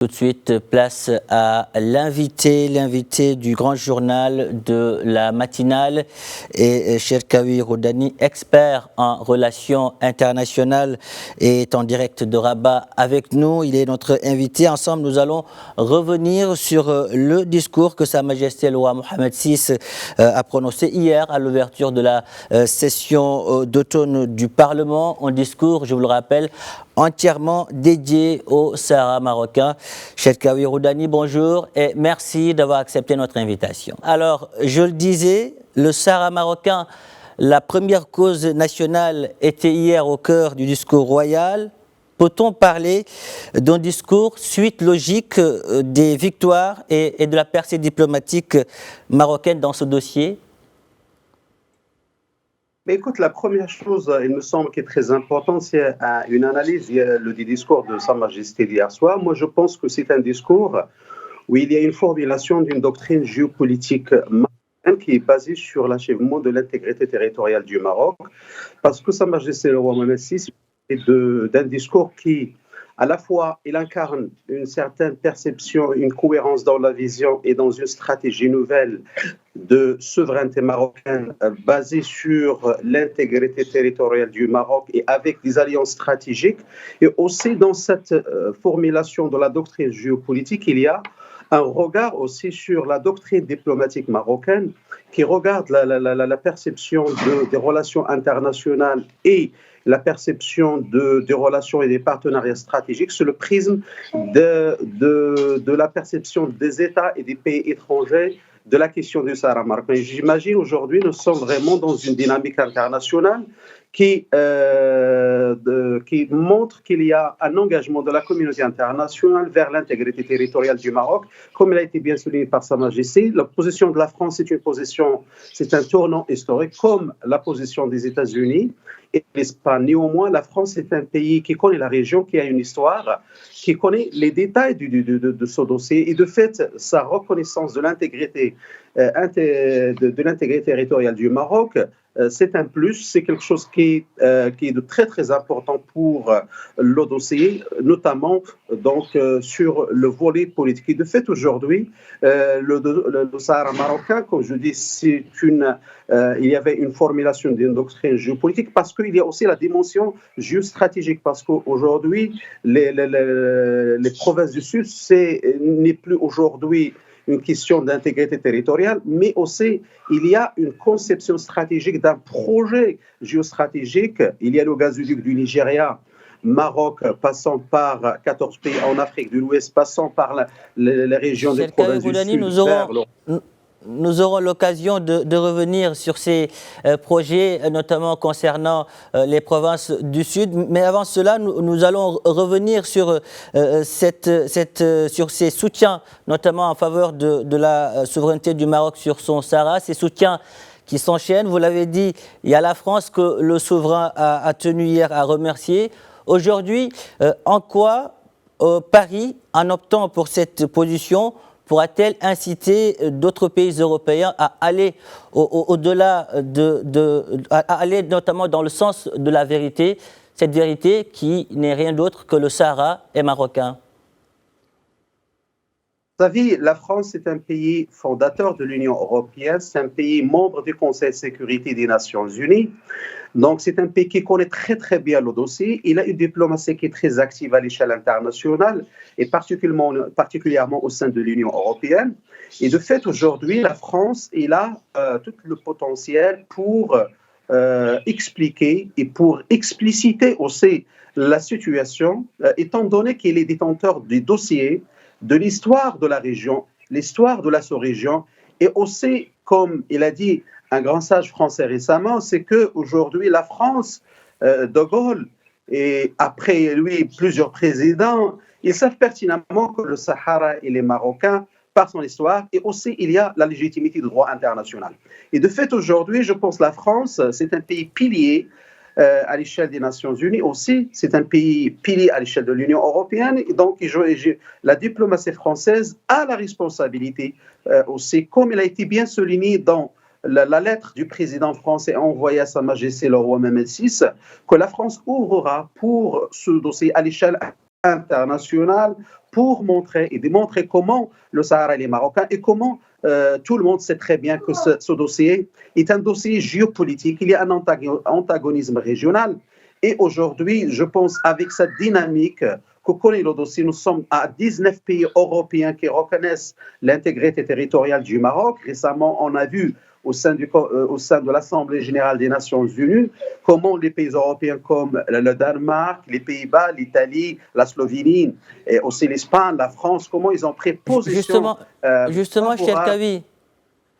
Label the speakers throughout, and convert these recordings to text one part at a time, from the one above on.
Speaker 1: Tout de suite, place à l'invité du grand journal de la matinale et Cherkaoui Roudani, expert en relations internationales, est en direct de Rabat avec nous. Il est notre invité. Ensemble, nous allons revenir sur le discours que Sa Majesté le roi Mohamed VI a prononcé hier à l'ouverture de la session d'automne du Parlement. Un discours, je vous le rappelle, entièrement dédié au Sahara marocain. Cherkaoui Roudani, bonjour et merci d'avoir accepté notre invitation. Alors, je le disais, le Sahara marocain, la première cause nationale, était hier au cœur du discours royal. Peut-on parler d'un discours suite logique des victoires et de la percée diplomatique marocaine dans ce dossier ?
Speaker 2: Mais écoute, la première chose, il me semble, qui est très importante, c'est une analyse du discours de Sa Majesté d'hier soir. Moi, je pense que c'est un discours où il y a une formulation d'une doctrine géopolitique marocaine qui est basée sur l'achèvement de l'intégrité territoriale du Maroc, parce que Sa Majesté le roi Mohamed VI est d'un discours qui, à la fois, il incarne une certaine perception, une cohérence dans la vision et dans une stratégie nouvelle de souveraineté marocaine basée sur l'intégrité territoriale du Maroc et avec des alliances stratégiques. Et aussi dans cette formulation de la doctrine géopolitique, il y a un regard aussi sur la doctrine diplomatique marocaine qui regarde la perception des relations internationales et la perception des relations et des partenariats stratégiques sur le prisme de la perception des États et des pays étrangers de la question du Sahara marocain. J'imagine aujourd'hui, nous sommes vraiment dans une dynamique internationale qui montre qu'il y a un engagement de la communauté internationale vers l'intégrité territoriale du Maroc, comme il a été bien souligné par Sa Majesté. La position de la France c'est un tournant historique, comme la position des États-Unis et l'Espagne. Néanmoins, la France est un pays qui connaît la région, qui a une histoire, qui connaît les détails de ce dossier. Et de fait, sa reconnaissance de l'intégrité territoriale du Maroc, c'est un plus, c'est quelque chose qui est de très très important pour le dossier, notamment sur le volet politique. Et de fait, aujourd'hui, le Sahara marocain, comme je dis, il y avait une formulation d'une doctrine géopolitique parce qu'il y a aussi la dimension géostratégique, parce qu'aujourd'hui, les provinces du Sud, n'est plus aujourd'hui une question d'intégrité territoriale, mais aussi il y a une conception stratégique d'un projet géostratégique. Il y a le gazoduc du Nigeria, Maroc, passant par 14 pays en Afrique de l'Ouest, passant par les régions des provinces du Sud.
Speaker 1: Nous aurons l'occasion de revenir sur ces projets, notamment concernant les provinces du Sud. Mais avant cela, nous allons revenir sur ces soutiens, notamment en faveur de la souveraineté du Maroc sur son Sahara. Ces soutiens qui s'enchaînent. Vous l'avez dit, il y a la France que le souverain a tenu hier à remercier. Aujourd'hui, en quoi Paris, en optant pour cette position, pourra-t-elle inciter d'autres pays européens à aller au-delà à aller notamment dans le sens de la vérité, cette vérité qui n'est rien d'autre que le Sahara est marocain?
Speaker 2: Vous savez, la France est un pays fondateur de l'Union européenne, c'est un pays membre du Conseil de sécurité des Nations Unies. Donc, c'est un pays qui connaît très, très bien le dossier. Il a une diplomatie qui est très active à l'échelle internationale et particulièrement au sein de l'Union européenne. Et de fait, aujourd'hui, la France, elle a tout le potentiel pour expliquer et pour expliciter aussi la situation, étant donné qu'il est détenteur des dossiers de l'histoire de la région, l'histoire de la sous-région, et aussi, comme il a dit un grand sage français récemment, c'est qu'aujourd'hui, la France, de Gaulle, et après lui, plusieurs présidents, ils savent pertinemment que le Sahara, il est marocain par son histoire, et aussi il y a la légitimité du droit international. Et de fait, aujourd'hui, je pense que la France, c'est un pays pilier à l'échelle des Nations Unies aussi, c'est un pays pilier à l'échelle de l'Union européenne, et donc la diplomatie française a la responsabilité aussi, comme il a été bien souligné dans la lettre du président français envoyée à Sa Majesté le roi Mohamed VI, que la France ouvrira pour ce dossier à l'échelle internationale pour montrer et démontrer comment le Sahara est marocain et comment tout le monde sait très bien que ce dossier est un dossier géopolitique. Il y a un antagonisme régional. Et aujourd'hui, je pense, avec cette dynamique que connaît le dossier, nous sommes à 19 pays européens qui reconnaissent l'intégrité territoriale du Maroc. Récemment, on a vu au sein de l'Assemblée générale des Nations unies comment les pays européens comme le Danemark, les Pays-Bas, l'Italie, la Slovénie, et aussi l'Espagne, la France, comment ils ont pris position.
Speaker 1: Justement, Cherkaoui.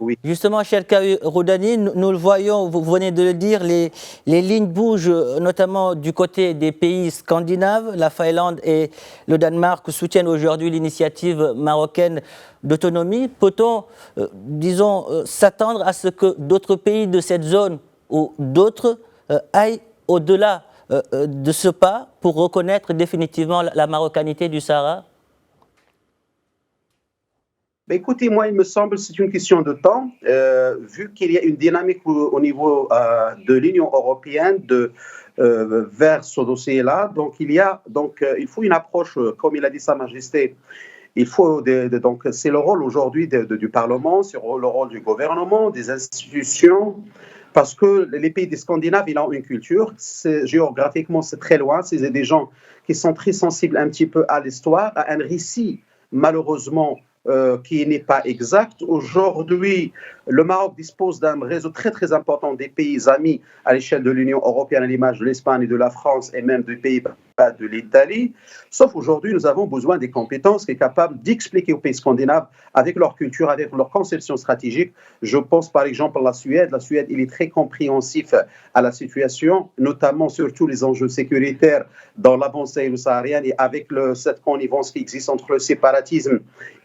Speaker 2: Oui.
Speaker 1: Justement, Cherkaoui Roudani, nous le voyons, vous venez de le dire, les lignes bougent, notamment du côté des pays scandinaves. La Finlande et le Danemark soutiennent aujourd'hui l'initiative marocaine d'autonomie. Peut-on, disons, s'attendre à ce que d'autres pays de cette zone ou d'autres aillent au-delà de ce pas pour reconnaître définitivement la marocanité du Sahara ?
Speaker 2: Écoutez, moi, il me semble que c'est une question de temps, vu qu'il y a une dynamique au niveau de l'Union européenne vers ce dossier-là. Donc, il faut une approche, comme il a dit Sa Majesté. Il faut donc, c'est le rôle aujourd'hui du Parlement, c'est le rôle du gouvernement, des institutions, parce que les pays des Scandinaves, ils ont une culture. Géographiquement, c'est très loin. C'est des gens qui sont très sensibles un petit peu à l'histoire, à un récit, malheureusement, qui n'est pas exact. Aujourd'hui, le Maroc dispose d'un réseau très très important des pays amis à l'échelle de l'Union européenne, à l'image de l'Espagne et de la France et même des Pays-Bas, de l'Italie. Sauf aujourd'hui, nous avons besoin des compétences qui sont capables d'expliquer aux pays scandinaves avec leur culture, avec leur conception stratégique. Je pense par exemple à la Suède. La Suède, il est très compréhensif à la situation, notamment surtout les enjeux sécuritaires dans l'avancée sahélienne et avec cette connivence qui existe entre le séparatisme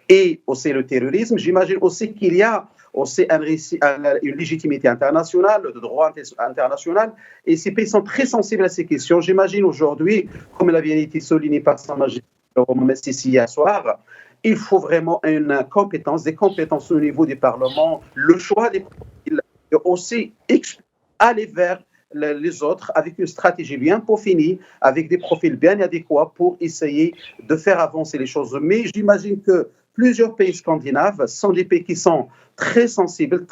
Speaker 2: et aussi le terrorisme. J'imagine aussi qu'il y a aussi une légitimité internationale, de droit international, et ces pays sont très sensibles à ces questions. J'imagine aujourd'hui, comme il a bien été souligné par Sa Majesté ici hier soir, il faut vraiment des compétences au niveau du Parlement, le choix des profils, et aussi aller vers les autres avec une stratégie bien peaufinée, avec des profils bien adéquats pour essayer de faire avancer les choses. Mais j'imagine que plusieurs pays scandinaves sont des pays qui sont très sensibles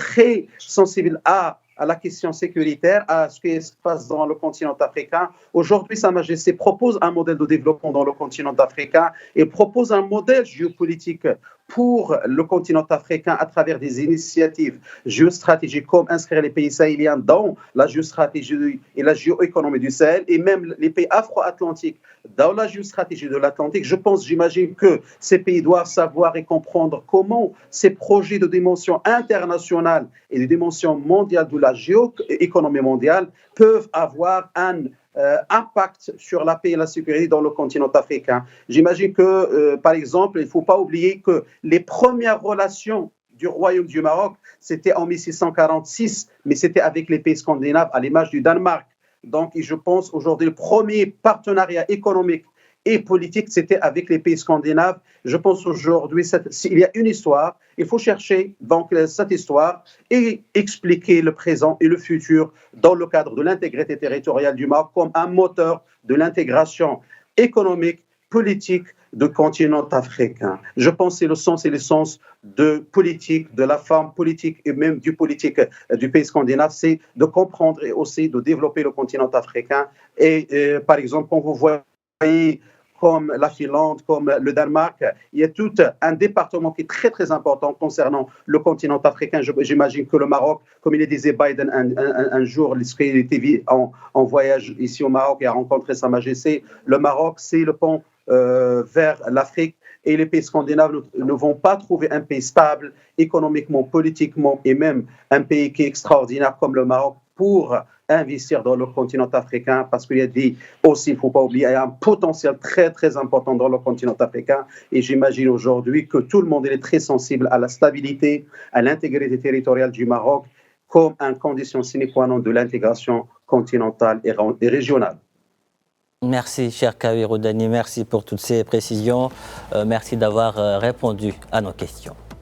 Speaker 2: à la question sécuritaire, à ce qui se passe dans le continent africain. Aujourd'hui, Sa Majesté propose un modèle de développement dans le continent africain et propose un modèle géopolitique pour le continent africain à travers des initiatives géostratégiques comme inscrire les pays sahéliens dans la géostratégie et la géoéconomie du Sahel et même les pays afro-atlantiques dans la géostratégie de l'Atlantique. J'imagine que ces pays doivent savoir et comprendre comment ces projets de dimension internationale et de dimension mondiale de la géoéconomie mondiale peuvent avoir un impact sur la paix et la sécurité dans le continent africain. J'imagine que, par exemple, il ne faut pas oublier que les premières relations du Royaume du Maroc, c'était en 1646, mais c'était avec les pays scandinaves, à l'image du Danemark. Donc, je pense aujourd'hui, le premier partenariat économique et politique, c'était avec les pays scandinaves. Je pense aujourd'hui, s'il y a une histoire, il faut chercher donc cette histoire et expliquer le présent et le futur dans le cadre de l'intégrité territoriale du Maroc comme un moteur de l'intégration économique, politique du continent africain. Je pense que c'est le sens et l'essence de politique, de la forme politique et même du politique du pays scandinave, c'est de comprendre et aussi de développer le continent africain. Et par exemple, quand vous voyez comme la Finlande, comme le Danemark, il y a tout un département qui est très très important concernant le continent africain. J'imagine que le Maroc, comme il disait Biden un jour, lorsqu'il était en voyage ici au Maroc et a rencontré Sa Majesté, le Maroc c'est le pont vers l'Afrique et les pays scandinaves ne vont pas trouver un pays stable économiquement, politiquement et même un pays qui est extraordinaire comme le Maroc pour investir dans le continent africain parce qu'il y a aussi, il ne faut pas oublier, il y a un potentiel très très important dans le continent africain et j'imagine aujourd'hui que tout le monde est très sensible à la stabilité, à l'intégrité territoriale du Maroc comme une condition sine qua non de l'intégration continentale et régionale.
Speaker 1: Merci, Cherkaoui Roudani, merci pour toutes ces précisions. Merci d'avoir répondu à nos questions.